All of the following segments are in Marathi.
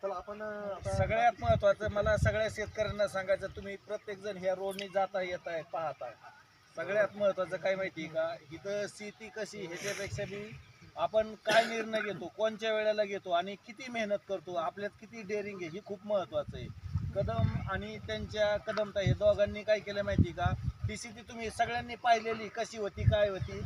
चला आपण सगळ्यात महत्वाचं मला सगळ्या शेतकऱ्यांना सांगायचं, तुम्ही प्रत्येक जण ह्या रोडनी जाता येत आहे पाहताय. सगळ्यात महत्वाचं काय माहिती आहे का, इथं शेती कशी ह्याच्यापेक्षा बी आपण काय निर्णय घेतो, कोणत्या वेळेला घेतो आणि किती मेहनत करतो, आपल्यात किती डेअरिंग आहे, ही खूप महत्वाचं आहे. कदम आणि त्यांच्या कदमताई हे दोघांनी काय केलं माहिती का, ही शेती तुम्ही सगळ्यांनी पाहिलेली कशी होती काय होती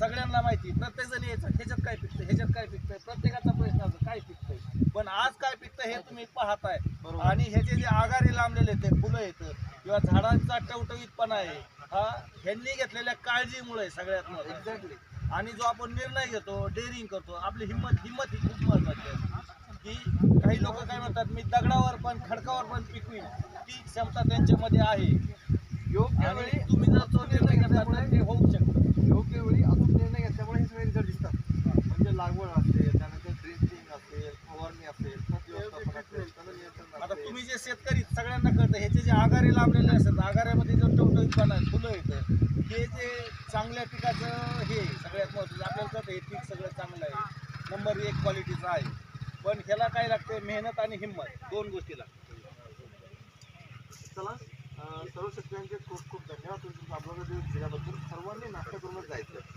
सगळ्यांना माहिती. प्रत्येक जण यायचं ह्याच्यात काय पिकतं ह्याच्यात काय पिकतंय, प्रत्येकाचा प्रश्न असतो काय पिकतंय, पण आज काय पिकतं हे तुम्ही पाहताय. आणि ह्याचे जे आगारे लांबलेले ते फुलं येतं किंवा झाडांचा टवटवीतपणा आहे, हा ह्यांनी घेतलेल्या काळजीमुळे सगळ्यात महत्त्वाचं. एक्झॅक्टली. आणि जो आपण निर्णय घेतो, डेअरिंग करतो, आपली हिंमत ही खूप महत्वाची आहे. की काही लोक काय म्हणतात, मी दगडावर पण खडकावर पण पिकवीन, ती क्षमता त्यांच्यामध्ये आहे. योग्य वेळी तुम्ही जर तो निर्णय घेतला तर ते होऊ शकतं. योग्य वेळी अचूक निर्णय घेतल्यामुळे हे सगळे रिझल्ट दिसतात. म्हणजे लागवड असेल, त्यानंतर ड्रिंचिंग असेल, फवारणी असेल, खत व्यवस्थापन असेल, तण नियंत्रण आता असेल. तुम्ही जे शेतकरी सगळ्यांना कळतं, ह्याचे जे आगारे लांबलेले असतात, आगाऱ्यामध्ये जो टवटवीतपणा आहे, फुलं येतं, हे जे चांगल्या पिकाचं हे सगळ्यात महत्त्वाचं. आपल्याला कळतं हे पीक सगळं चांगलं आहे, नंबर 1 क्वालिटीचं आहे, पण ह्याला काय लागते, मेहनत आणि हिंमत, दोन गोष्टी लागतात. चला सर्व शेतकऱ्यांचे खूप खूप धन्यवाद. तुमचा आपल्याला दिवस दिल्याबद्दल. सर्वांनी नाश्ता करूनच जायचं.